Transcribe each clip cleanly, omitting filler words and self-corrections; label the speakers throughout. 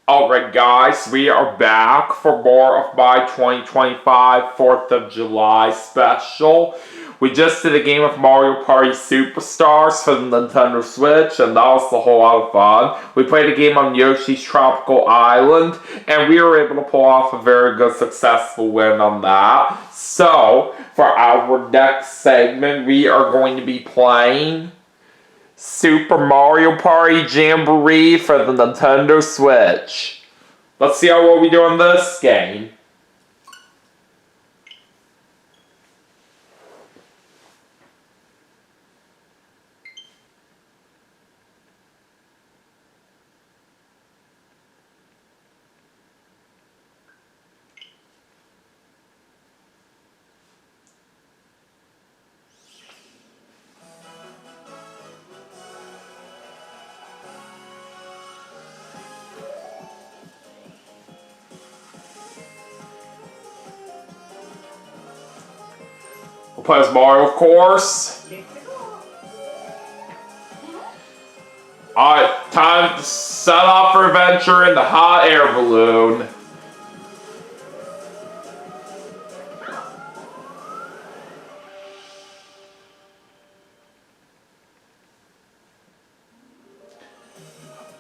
Speaker 1: Alright guys, we are back for more of my 2025 4th of July special. We just did a game of Mario Party Superstars for the Nintendo Switch, and that was a whole lot of fun. We played a game on Yoshi's Tropical Island, and we were able to pull off a very good successful win on that. So, for our next segment, we are going to be playing Super Mario Party Jamboree for the Nintendo Switch. Let's see how well we do in this game. We'll play as Mario, of course. Alright, time to set off for adventure in the hot air balloon.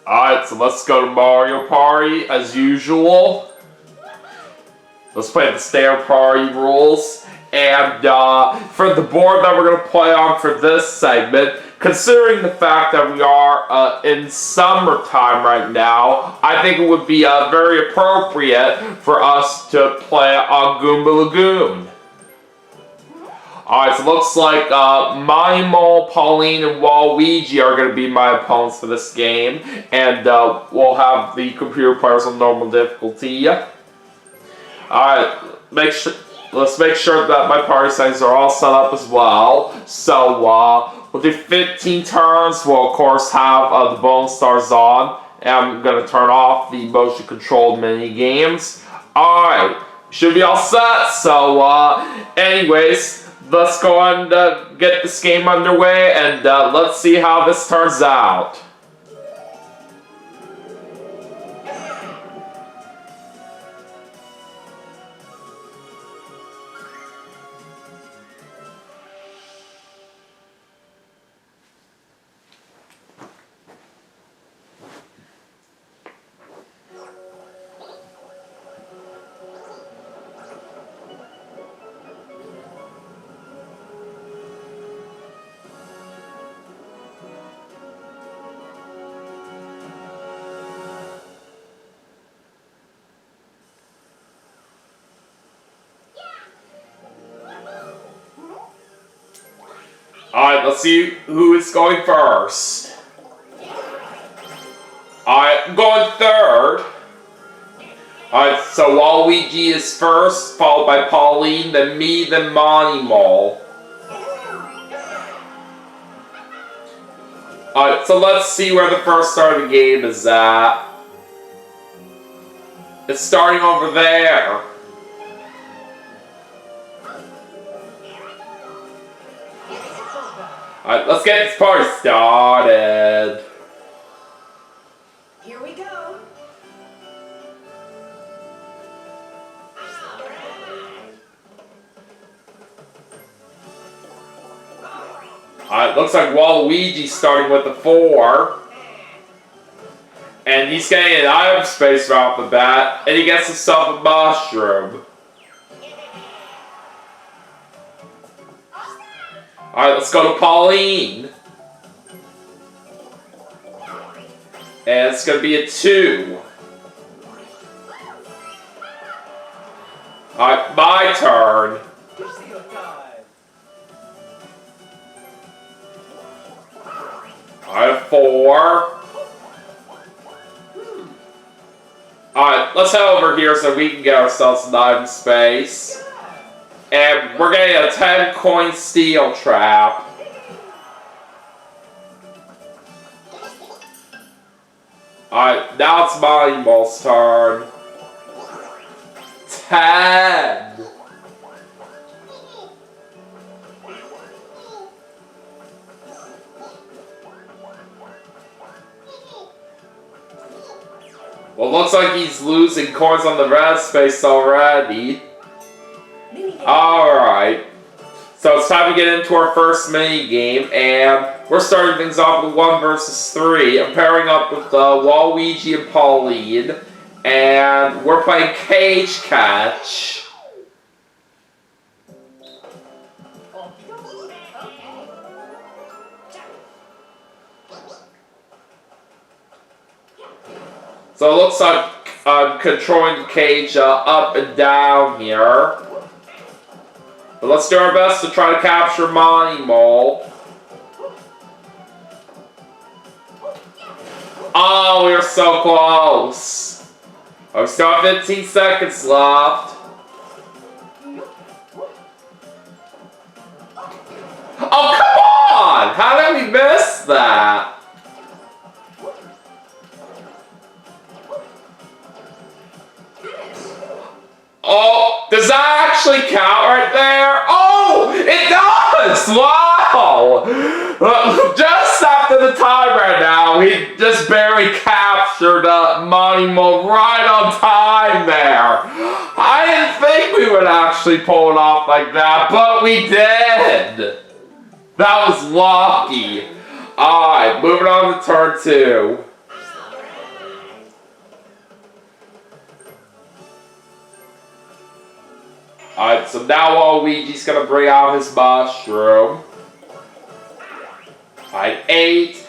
Speaker 1: Alright, so let's go to Mario Party as usual. Let's play the standard party rules. And for the board that we're going to play on for this segment, considering the fact that we are in summertime right now, I think it would be very appropriate for us to play on Goomba Lagoon. Alright, so it looks like Mimo, Pauline, and Waluigi are going to be my opponents for this game. And we'll have the computer players on normal difficulty. Alright, let's make sure that my party settings are all set up as well. So, we'll do 15 turns. We'll, of course, have the bone stars on. And I'm going to turn off the motion-controlled mini-games. Alright, should be all set. So, anyways, let's go and get this game underway. And let's see how this turns out. Alright, let's see who is going first. Alright, I'm going third. Alright, so Waluigi is first, followed by Pauline, then me, then Monimo. Alright, so let's see where the first start of the game is at. It's starting over there. Alright, let's get this party started.
Speaker 2: Here we go.
Speaker 1: Alright, looks like Waluigi's starting with the 4. And he's getting an item space right off the bat, and he gets himself a mushroom. Alright, let's go to Pauline. And it's going to be a 2. Alright, my turn. Alright, 4. Alright, let's head over here so we can get ourselves an item space. And we're getting a 10-coin steel trap. Alright, now it's Monimo's turn. 10. Well, looks like he's losing coins on the red space already. Alright. So it's time to get into our first mini game, and we're starting things off with 1 versus 3. I'm pairing up with Waluigi and Pauline, and we're playing Cage Catch. So it looks like I'm controlling the cage up and down here. But let's do our best to try to capture Monty Mole. Oh, we are so close. Oh, we still have 15 seconds left. Oh, come on! How did we miss that? Oh, does that actually count right there? Oh, it does! Wow! Just after the timer now, he just barely captured Monty Mole right on time there. I didn't think we would actually pull it off like that, but we did. That was lucky. Alright, moving on to turn 2. Alright, so now Waluigi's gonna bring out his mushroom. Alright, 8.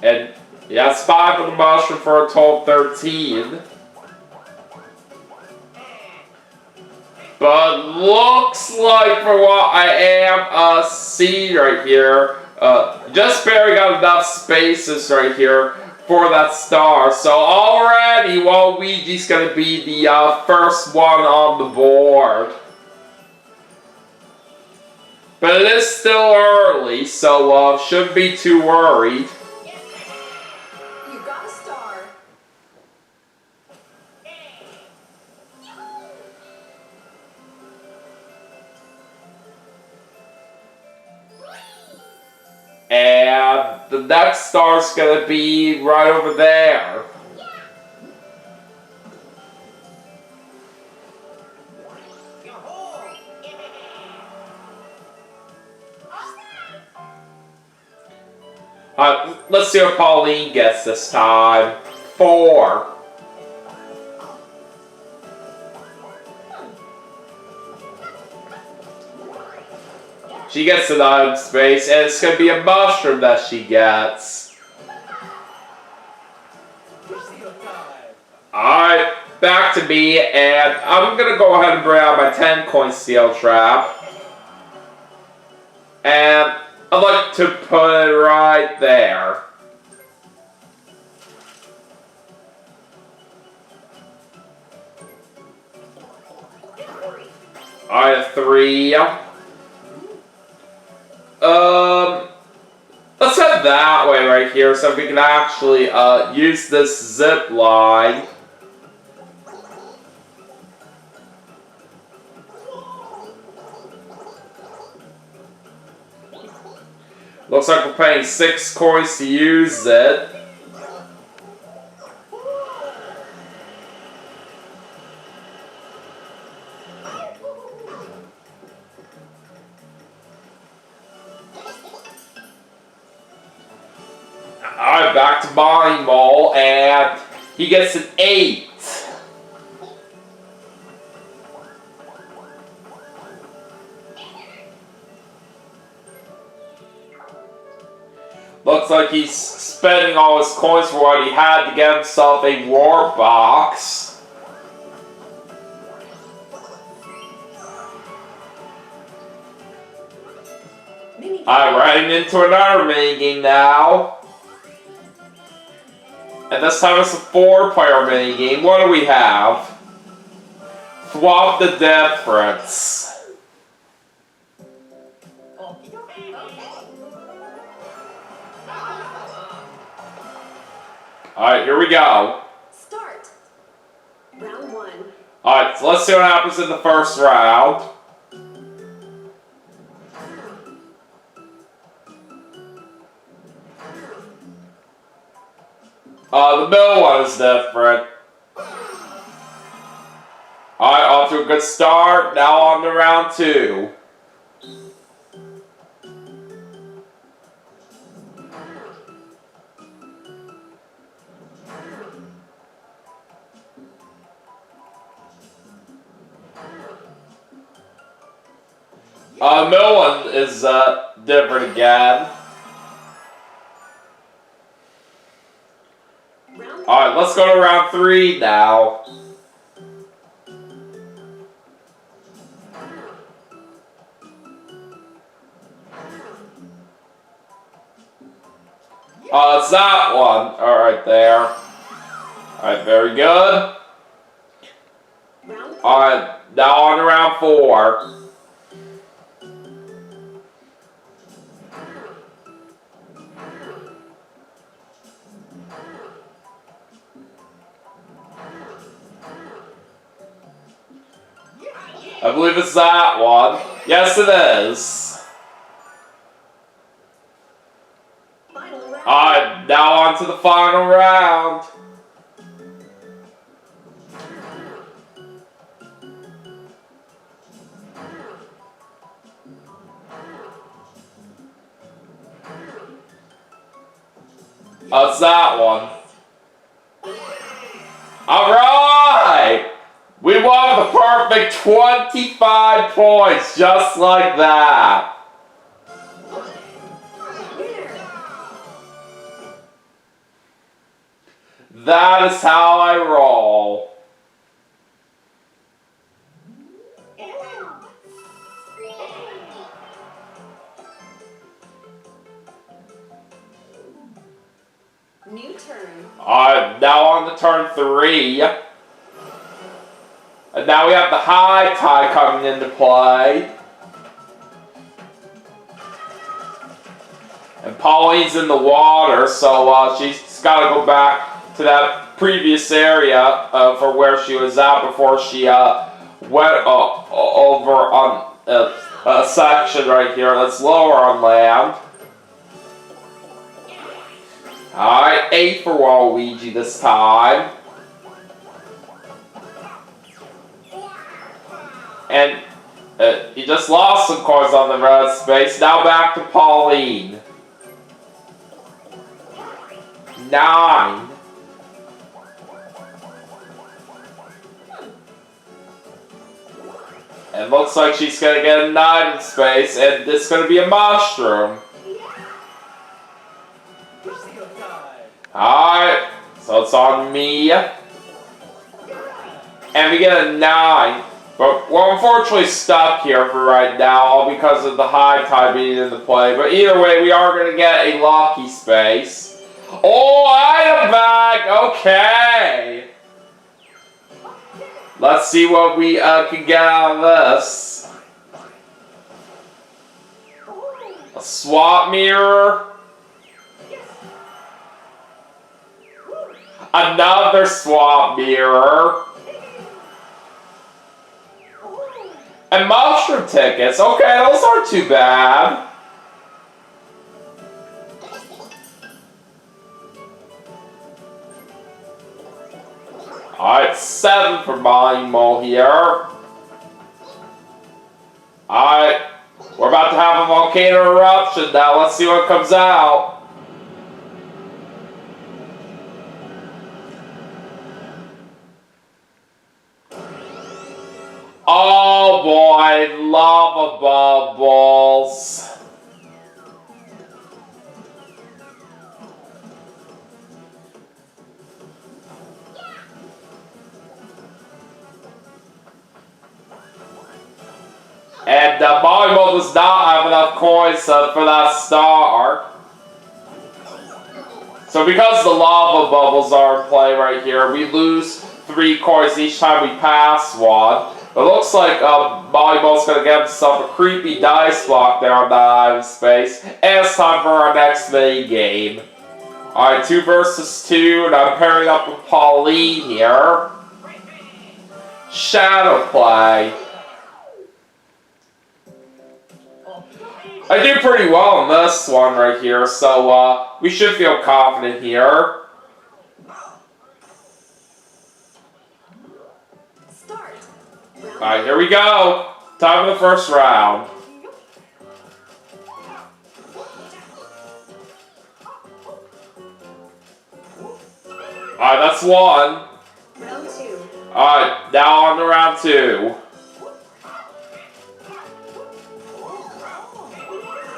Speaker 1: And he has 5 for the mushroom for a total of 13. But looks like for what I am seeing right here, just barely got enough spaces right here for that star. So already Waluigi's gonna be the first one on the board. But it is still early, so shouldn't be too worried.
Speaker 2: You got a star.
Speaker 1: And the next star's gonna be right over there. Let's see what Pauline gets this time. 4. She gets an item space, and it's going to be a mushroom that she gets. Alright, back to me, and I'm going to go ahead and bring out my 10 coin steel trap. And I'd like to put it right there. Alright, 3. Let's head that way right here so we can actually use this zip line. Looks like we're paying 6 coins to use it. Alright, back to Monty Mole, and he gets an 8. Looks like he's spending all his coins for what he had to get himself a war box. Alright, we're heading into another minigame now. And this time it's a 4-player minigame. What do we have? Swap the difference. Alright, here we go.
Speaker 2: Start. Round 1.
Speaker 1: Alright, so let's see what happens in the first round. The middle one is different. to a good start. Now on to round 2. Middle one is different again. Alright, let's go to round 3 now. It's that one. Alright, there. Alright, very good. Alright, now on to round 4. I believe it's that one. Yes, it is. Alright, now on to the final round. It's that one. Alright! We won the perfect 25 points, just like that. That is how I roll.
Speaker 2: New turn.
Speaker 1: Now on to turn 3. And now we have the high tide coming into play. And Pauline's in the water, so she's got to go back to that previous area for where she was at before she went over on a section right here that's lower on land. Alright, 8 for Waluigi this time. And he just lost some coins on the red space. Now back to Pauline. 9. It looks like she's going to get a 9 in space, and it's going to be a mushroom. Alright, so it's on me. And we get a 9. But we're unfortunately stuck here for right now, all because of the high tide being in the play. But either way, we are going to get a lucky space. Oh, item bag! Okay! Let's see what we can get out of this. A swap mirror. Another swap mirror. And mushroom tickets. Okay, those aren't too bad. Alright, 7 for Mimo here. Alright, we're about to have a volcano eruption now. Let's see what comes out. Oh boy, lava bubbles. And Mario does not have enough coins for that star. So because the lava bubbles are in play right here, we lose 3 coins each time we pass one. It looks like Mario's going to get himself a creepy dice block there on that item space. And it's time for our next mini game. Alright, 2 versus 2, and I'm pairing up with Pauline here. Shadow play. I do pretty well on this one right here, so we should feel confident here.
Speaker 2: Start. Round
Speaker 1: Alright, here we go. Time for the first round. Alright, that's one.
Speaker 2: Round 2.
Speaker 1: Alright, now on to round 2.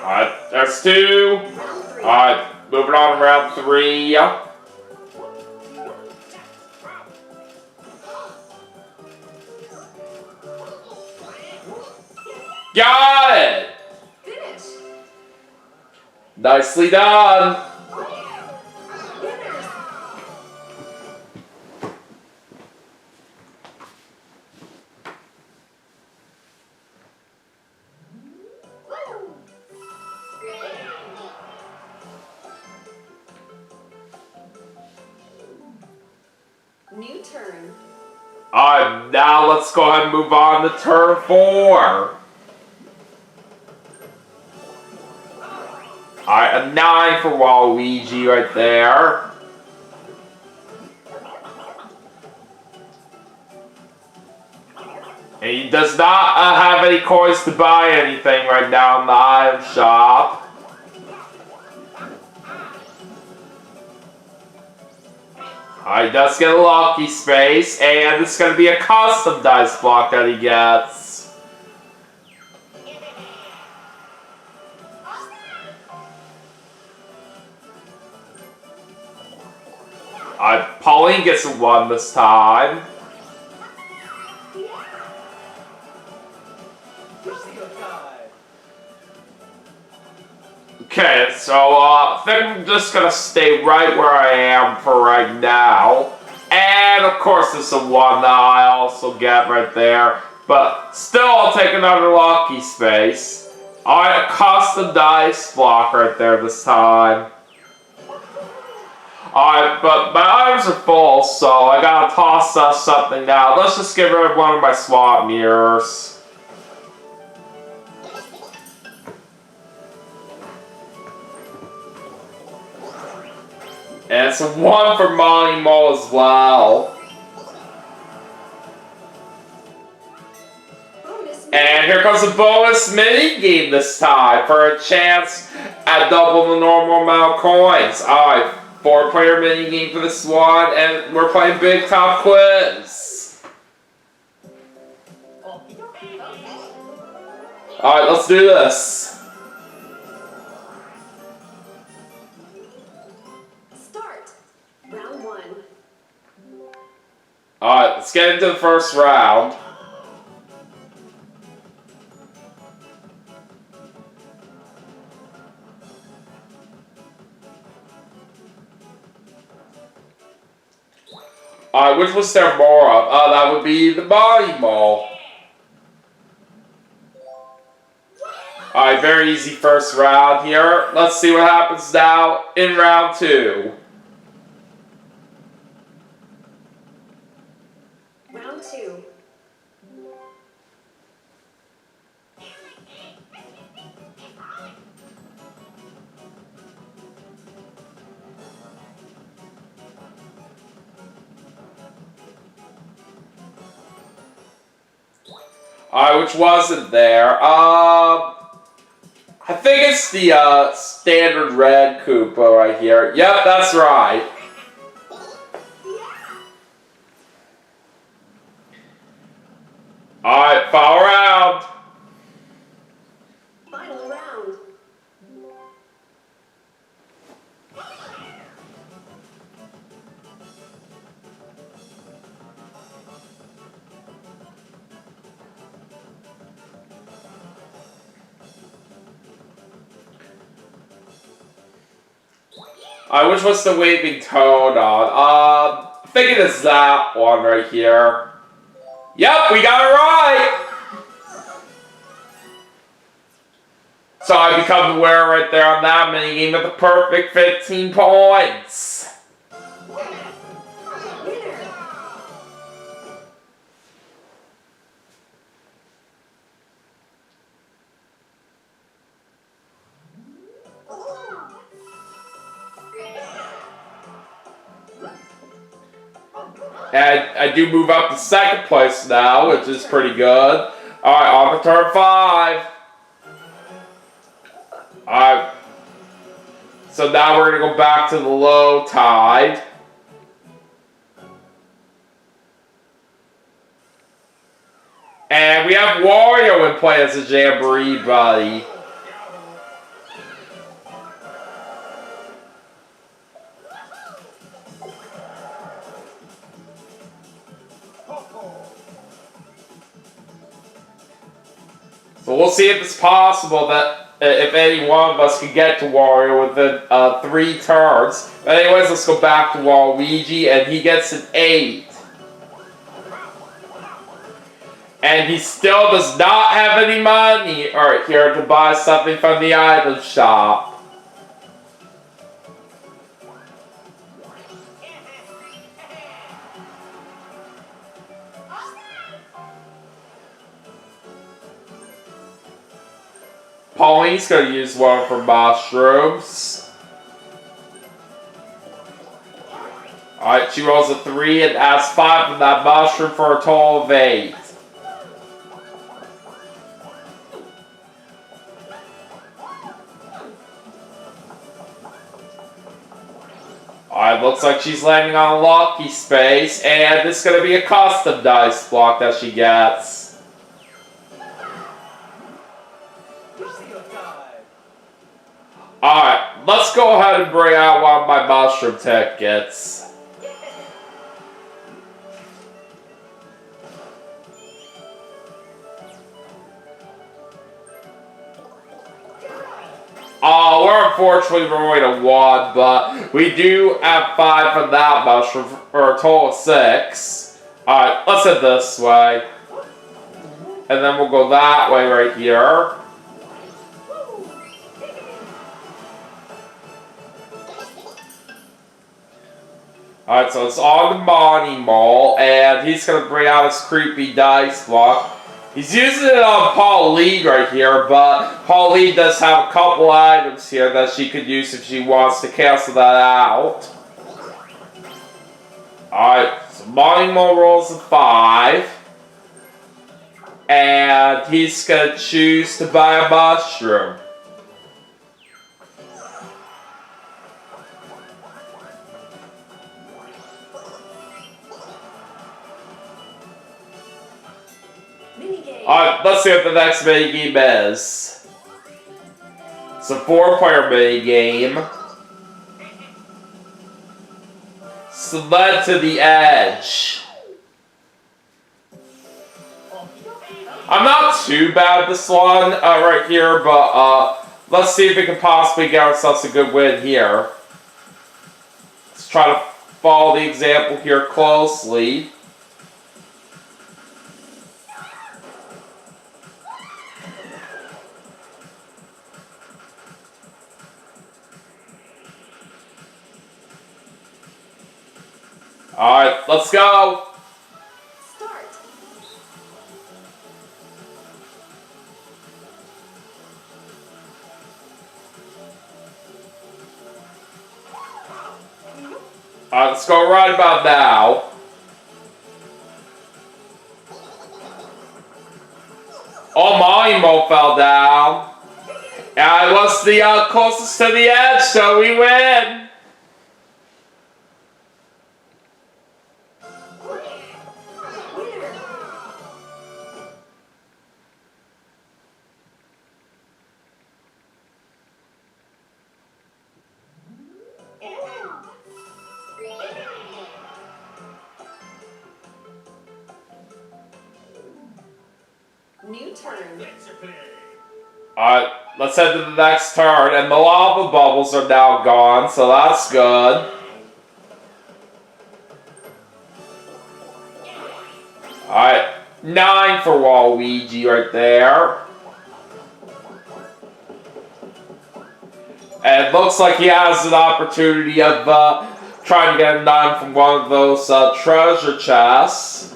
Speaker 1: Alright, there's 2.
Speaker 2: Round 3.
Speaker 1: Alright, moving on to round 3. Got it!
Speaker 2: Finish.
Speaker 1: Nicely done.
Speaker 2: Winners. New turn.
Speaker 1: Alright, now let's go ahead and move on to turn 4. Alright, a 9 for Waluigi right there. And he does not have any coins to buy anything right now in the item shop. Alright, does get a lucky space, and it's going to be a custom dice block that he gets. Alright, Pauline gets a 1 this time. Okay, so I think I'm just gonna stay right where I am for right now. And of course there's a 1 that I also get right there. But still I'll take another lucky space. Alright, a custom dice block right there this time. Alright, but my items are full, so I gotta toss something now. Let's just get rid of one of my swap mirrors. And it's a 1 for Monty Mo as well. And here comes a bonus mini game this time for a chance at double the normal amount of coins. Alright, 4-player mini game for this one, and we're playing Big Top Quiz. Alright, let's do this.
Speaker 2: Round 1.
Speaker 1: Alright, let's get into the first round. Alright, which was there more of? That would be the body mall. Alright, very easy first round here. Let's see what happens now in round 2.
Speaker 2: Round 2.
Speaker 1: Alright, which wasn't there? I think it's the standard red Koopa right here. Yep, that's right. Alright, final round.
Speaker 2: Final round.
Speaker 1: Which was the waving toad on? I think it is that one right here. Yep, we got it right! So I become the winner right there on that minigame with the perfect 15 points. And I do move up to second place now, which is pretty good. Alright, on to turn 5. Alright. So now we're going to go back to the low tide. And we have Wario in play as a Jamboree buddy. So we'll see if it's possible that if any one of us can get to Wario within 3 turns. But anyways, let's go back to Waluigi, and he gets an 8. And he still does not have any money here to buy something from the item shop. Pauline's going to use one for mushrooms. Alright, she rolls a 3 and adds 5 from that mushroom for a total of 8. Alright, looks like she's landing on a lucky space, and this is going to be a custom dice block that she gets. Alright, let's go ahead and bring out one of my mushroom tickets. Oh, we're unfortunately going to 1, but we do have 5 from that mushroom for a total of 6. Alright, let's head this way. And then we'll go that way right here. Alright, so it's on the Monty Mall, and he's going to bring out his creepy dice block. He's using it on Pauline right here, but Pauline does have a couple items here that she could use if she wants to cancel that out. Alright, so Monty Mall rolls a 5. And he's going to choose to buy a mushroom. Alright, let's see what the next minigame is. It's a 4-player minigame. Sled to the edge. I'm not too bad at this one right here, but let's see if we can possibly get ourselves a good win here. Let's try to follow the example here closely. Alright, let's go!
Speaker 2: Start.
Speaker 1: Alright, let's go right about now. Oh, my Mo fell down. And I was the closest to the edge, so we win!
Speaker 2: New turn.
Speaker 1: Alright, let's head to the next turn, and the lava bubbles are now gone, so that's good. Alright, 9 for Waluigi right there. And it looks like he has an opportunity of trying to get a 9 from one of those treasure chests.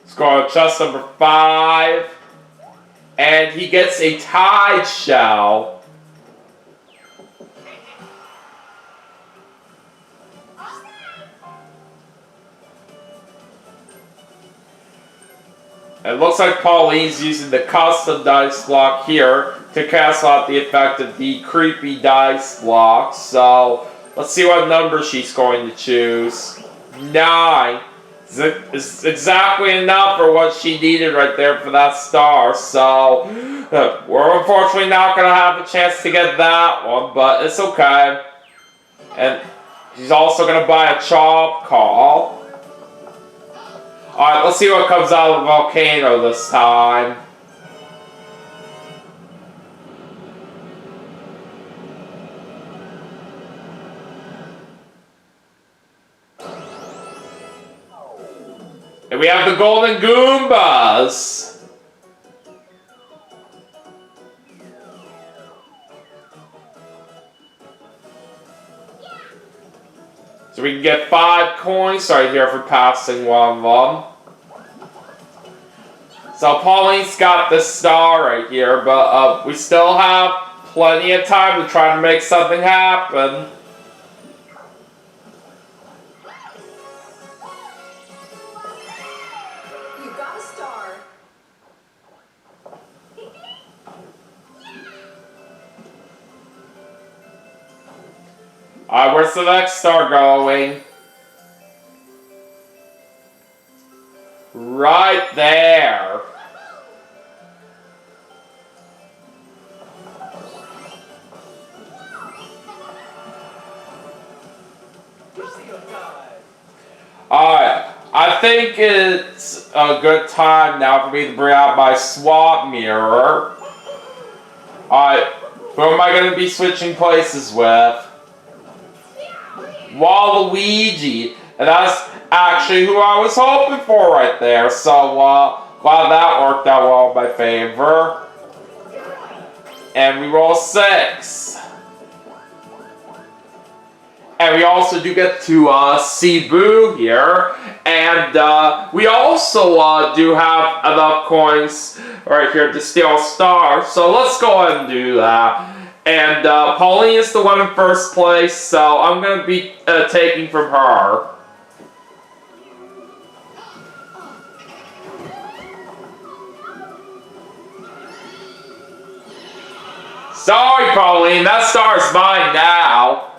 Speaker 1: Let's go on chest number 5. And he gets a Tide Shell. It looks like Pauline's using the custom dice block here to cancel out the effect of the creepy dice block. So, let's see what number she's going to choose. 9. It's exactly enough for what she needed right there for that star. So, we're unfortunately not going to have a chance to get that one, but it's okay. And she's also going to buy a chop call. Alright, let's see what comes out of the volcano this time. And we have the Golden Goombas. So we can get 5 coins right here for passing one of them. So Pauline's got this star right here, but we still have plenty of time to try to make something happen.
Speaker 2: You got a star.
Speaker 1: Alright, where's the next star going? Right there. Alright, I think it's a good time now for me to bring out my swap mirror. Alright, who am I going to be switching places with? Waluigi. And that's actually who I was hoping for right there. So, glad that worked out well in my favor. And we roll 6. And we also do get to see Boo here. And we also do have enough coins right here to steal a star. So let's go ahead and do that. And Pauline is the one in first place, so I'm going to be taking from her. Sorry, Pauline, that star is mine now.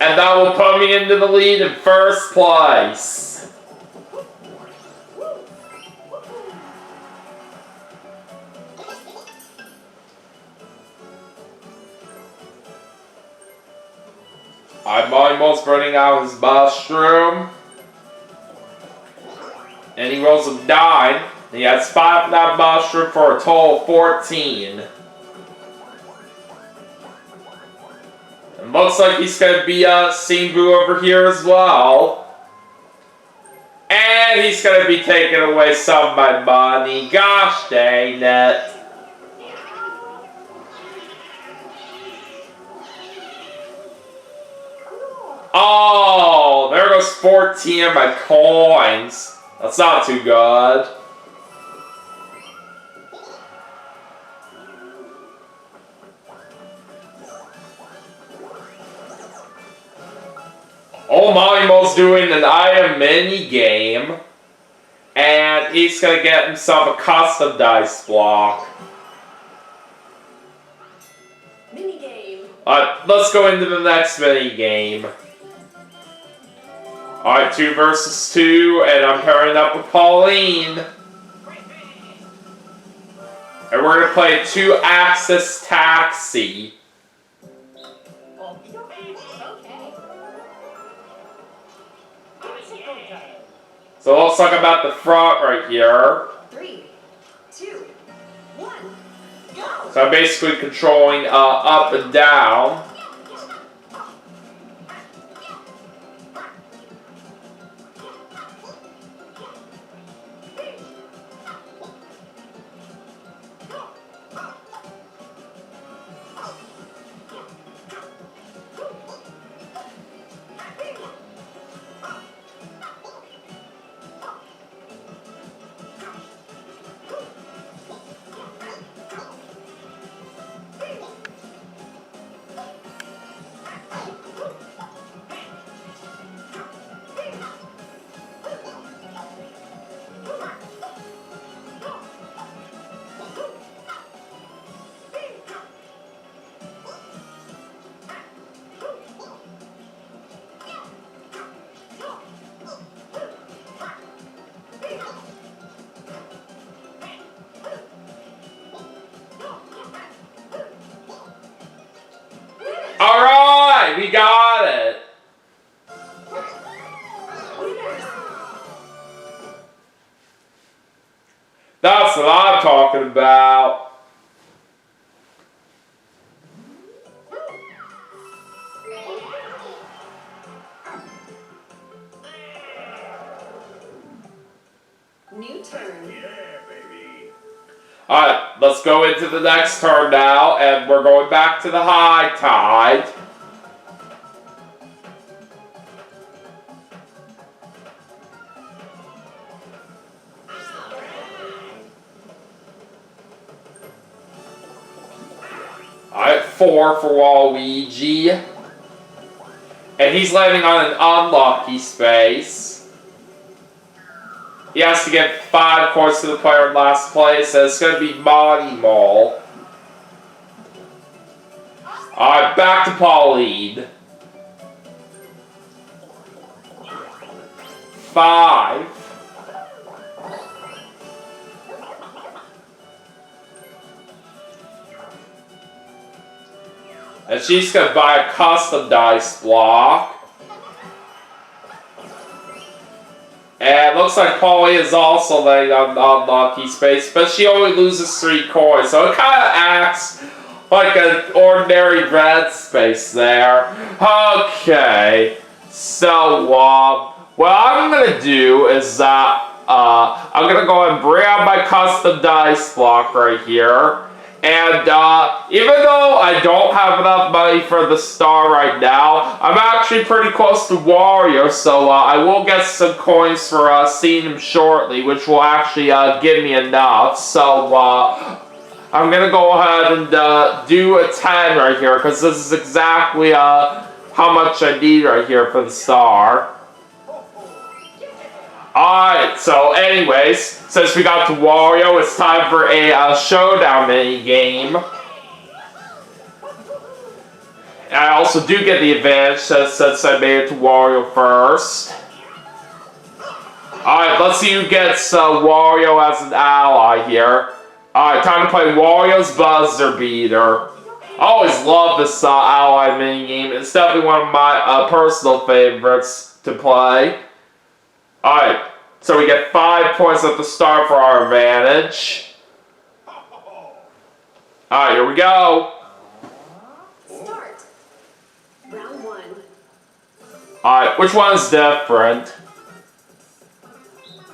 Speaker 1: And that will put me into the lead in first place. I'm almost running out of his mushroom. And he rolls a 9. And he has 5 of that mushroom for a total of 14. And looks like he's going to be seeing Boo over here as well. And he's going to be taking away some of my money. Gosh dang it. Oh, there goes 14 of my coins. That's not too good. Oh, Malimo's doing an item mini game. And he's going to get himself a custom dice block.
Speaker 2: Mini game.
Speaker 1: Let's go into the next mini game. Alright, 2 versus 2, and I'm pairing up with Pauline. And we're going to play 2-axis taxi. So it looks like I'm at the front right here.
Speaker 2: 3, 2, 1, go!
Speaker 1: So I'm basically controlling up and down. That's what I'm talking about.
Speaker 2: New turn.
Speaker 1: Alright, let's go into the next turn now, and we're going back to the high tide. Alright, 4 for Waluigi. And he's landing on an unlucky space. He has to get 5 points to the player in last place, and it's going to be Monty Mall. Alright, back to Pauline. 5. And she's going to buy a custom dice block. And it looks like Pauline is also laying on unlucky space, but she only loses 3 coins, so it kind of acts like an ordinary red space there. Okay, so what I'm gonna do is I'm gonna go and bring out my custom dice block right here. And even though I don't have enough money for the star right now, I'm actually pretty close to Wario, so I will get some coins for seeing him shortly, which will actually give me enough. So I'm going to go ahead and do a 10 right here, because this is exactly how much I need right here for the star. Alright, so anyways, since we got to Wario, it's time for a showdown mini-game. And I also do get the advantage since I made it to Wario first. Alright, let's see who gets Wario as an ally here. Alright, time to play Wario's Buzzer Beater. I always love this ally minigame. It's definitely one of my personal favorites to play. Alright, so we get 5 points at the start for our advantage. Alright, here we go.
Speaker 2: Start. Round 1.
Speaker 1: Alright, which one's different?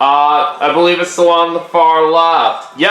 Speaker 1: I believe it's the one on the far left. Yep.